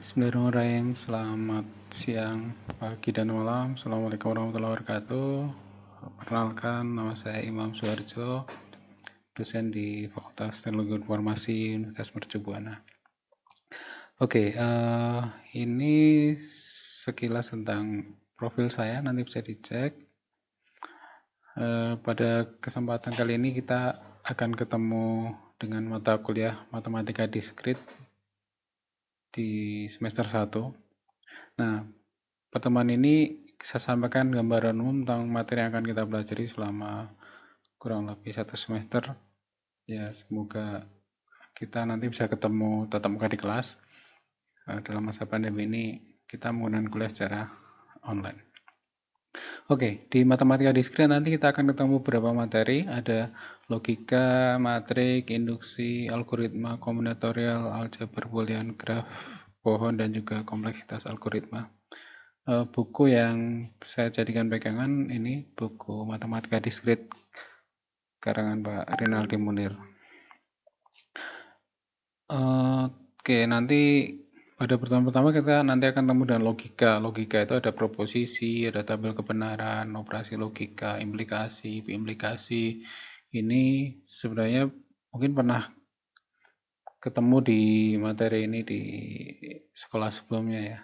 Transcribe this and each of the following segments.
Bismillahirrahmanirrahim. Selamat siang, pagi, dan malam. Assalamualaikum warahmatullahi wabarakatuh. Perkenalkan, nama saya Imam Suharjo, dosen di Fakultas Teknologi Informasi Universitas Mercu Buana. Oke, ini sekilas tentang profil saya, nanti bisa dicek. Pada kesempatan kali ini kita akan ketemu dengan mata kuliah Matematika Diskrit di semester 1. Nah, pertemuan ini saya sampaikan gambaran umum tentang materi yang akan kita pelajari selama kurang lebih 1 semester. Ya, semoga kita nanti bisa ketemu tatap muka di kelas. Dalam masa pandemi ini kita menggunakan kuliah secara online. Oke, di matematika diskrit nanti kita akan ketemu beberapa materi. Ada logika, matrik, induksi, algoritma, kombinatorial, aljabar boolean, graf, pohon, dan juga kompleksitas algoritma. Buku yang saya jadikan pegangan ini buku Matematika Diskrit karangan Pak Rinaldi Munir. Oke, nanti pada pertemuan pertama kita nanti akan ketemu dengan logika. Logika itu ada proposisi, ada tabel kebenaran, operasi logika, implikasi, implikasi. Ini sebenarnya mungkin pernah ketemu di materi ini di sekolah sebelumnya ya.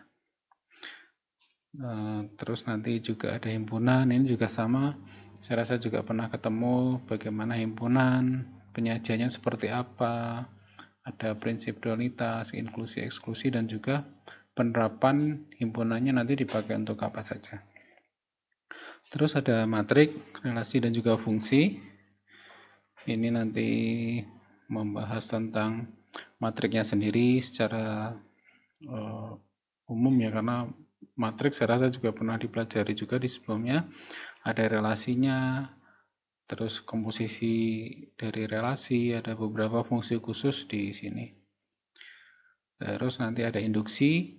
Terus nanti juga ada himpunan, ini juga sama. Saya rasa juga pernah ketemu bagaimana himpunan, penyajiannya seperti apa, ada prinsip dualitas, inklusi, eksklusi, dan juga penerapan himpunannya nanti dipakai untuk apa saja. Terus ada matrik, relasi, dan juga fungsi. Ini nanti membahas tentang matriknya sendiri secara umum ya, karena matrik saya rasa juga pernah dipelajari juga di sebelumnya. Ada relasinya, terus komposisi dari relasi, ada beberapa fungsi khusus di sini. Terus nanti ada induksi,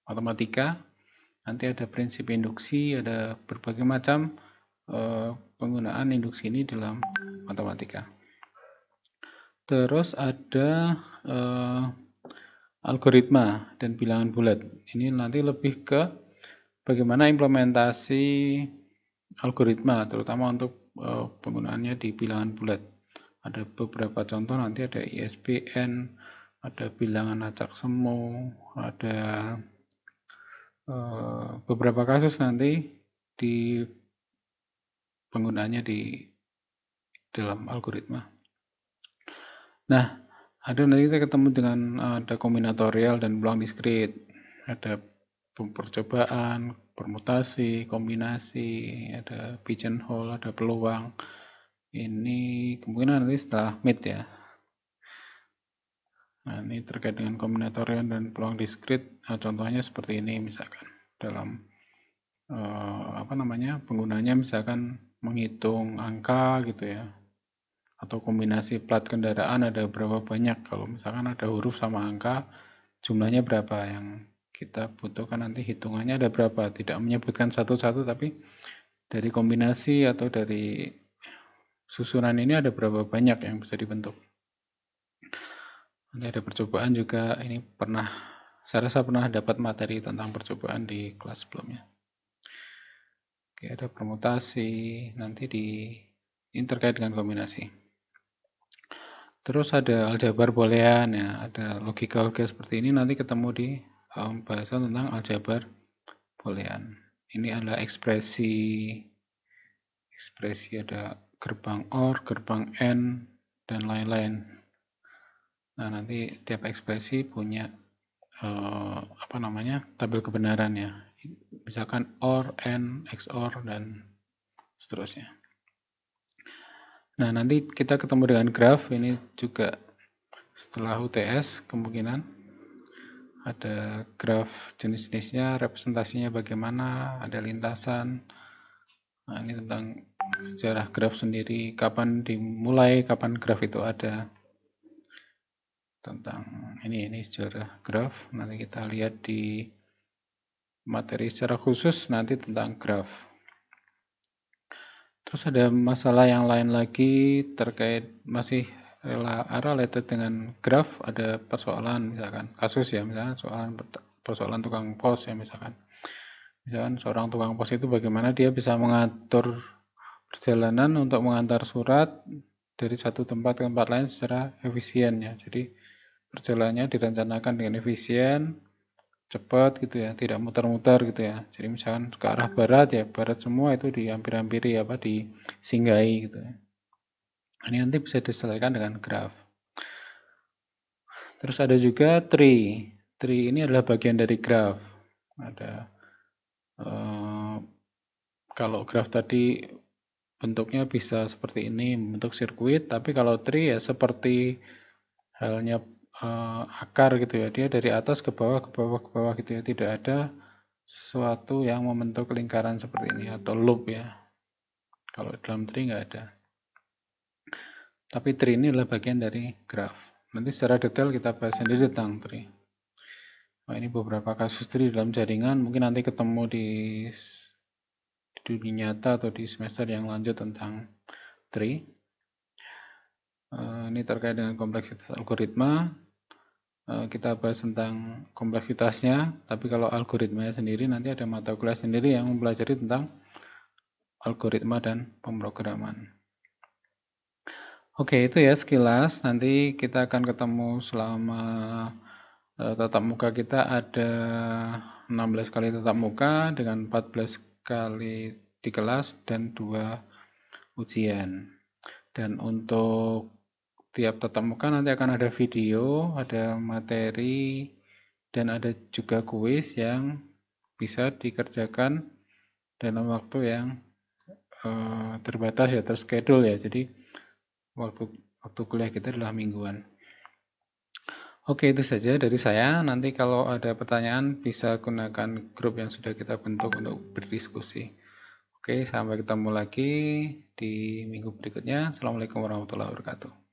matematika, nanti ada prinsip induksi, ada berbagai macam penggunaan induksi ini dalam matematika. Terus ada algoritma dan bilangan bulat. Ini nanti lebih ke bagaimana implementasi algoritma, terutama untuk penggunaannya di bilangan bulat. Ada beberapa contoh, nanti ada ISBN, ada bilangan acak semu, ada beberapa kasus nanti di penggunaannya di dalam algoritma. Nah, ada nanti kita ketemu dengan ada kombinatorial dan peluang diskrit, ada percobaan, permutasi, kombinasi, ada pigeonhole, ada peluang. Ini kemungkinan nanti setelah mid ya. Nah, ini terkait dengan kombinatorial dan peluang diskrit. Nah, contohnya seperti ini misalkan dalam penggunanya misalkan menghitung angka gitu ya, atau kombinasi plat kendaraan ada berapa banyak. Kalau misalkan ada huruf sama angka, jumlahnya berapa yang kita butuhkan, nanti hitungannya ada berapa, tidak menyebutkan satu-satu, tapi dari kombinasi atau dari susunan ini ada berapa banyak yang bisa dibentuk. Nanti ada percobaan juga, ini saya rasa pernah dapat materi tentang percobaan di kelas sebelumnya. Oke, ada permutasi, nanti ini terkait dengan kombinasi. Terus ada aljabar boolean ya, ada logika-logika seperti ini nanti ketemu di pembahasan tentang aljabar boolean. Ini adalah ekspresi ada gerbang OR, gerbang AND, dan lain-lain. Nah, nanti tiap ekspresi punya tabel kebenaran ya. Misalkan OR, AND, XOR, dan seterusnya. Nah, nanti kita ketemu dengan graf, ini juga setelah UTS kemungkinan ada graf jenis-jenisnya, representasinya bagaimana, ada lintasan. Nah, ini tentang sejarah graf sendiri, kapan dimulai, kapan graf itu ada. Tentang ini sejarah graf, nanti kita lihat di materi secara khusus nanti tentang graf. Terus ada masalah yang lain lagi terkait masih related dengan graf, ada persoalan misalkan kasus ya, misalkan persoalan tukang pos ya, misalkan seorang tukang pos itu bagaimana dia bisa mengatur perjalanan untuk mengantar surat dari satu tempat ke tempat lain secara efisien ya. Jadi perjalanannya direncanakan dengan efisien, cepat gitu ya, tidak muter-muter gitu ya. Jadi misalkan ke arah barat ya, barat semua itu dihampir-hampiri disinggahi gitu ya. Ini nanti bisa disesuaikan dengan graf. Terus ada juga tree. Tree ini adalah bagian dari graf. Ada kalau graf tadi bentuknya bisa seperti ini, bentuk sirkuit, tapi kalau tree ya seperti halnya akar gitu ya. Dia dari atas ke bawah, ke bawah, ke bawah gitu ya. Tidak ada sesuatu yang membentuk lingkaran seperti ini atau loop ya. Kalau dalam tree nggak ada. Tapi tree ini adalah bagian dari graf. Nanti secara detail kita bahas sendiri tentang tree. Nah, ini beberapa kasus tree dalam jaringan. Mungkin nanti ketemu di dunia nyata atau di semester yang lanjut tentang tree. Ini terkait dengan kompleksitas algoritma. Kita bahas tentang kompleksitasnya, tapi kalau algoritmanya sendiri nanti ada mata kuliah sendiri yang mempelajari tentang algoritma dan pemrograman. Oke, itu ya sekilas. Nanti kita akan ketemu selama tatap muka kita ada 16 kali tatap muka dengan 14 kali di kelas dan 2 ujian. Dan untuk tiap tatap muka nanti akan ada video, ada materi, dan ada juga kuis yang bisa dikerjakan dalam waktu yang terbatas ya, terschedule ya. Jadi waktu kuliah kita adalah mingguan. Oke, itu saja dari saya. Nanti kalau ada pertanyaan bisa gunakan grup yang sudah kita bentuk untuk berdiskusi. Oke, sampai ketemu lagi di minggu berikutnya. Assalamualaikum warahmatullahi wabarakatuh.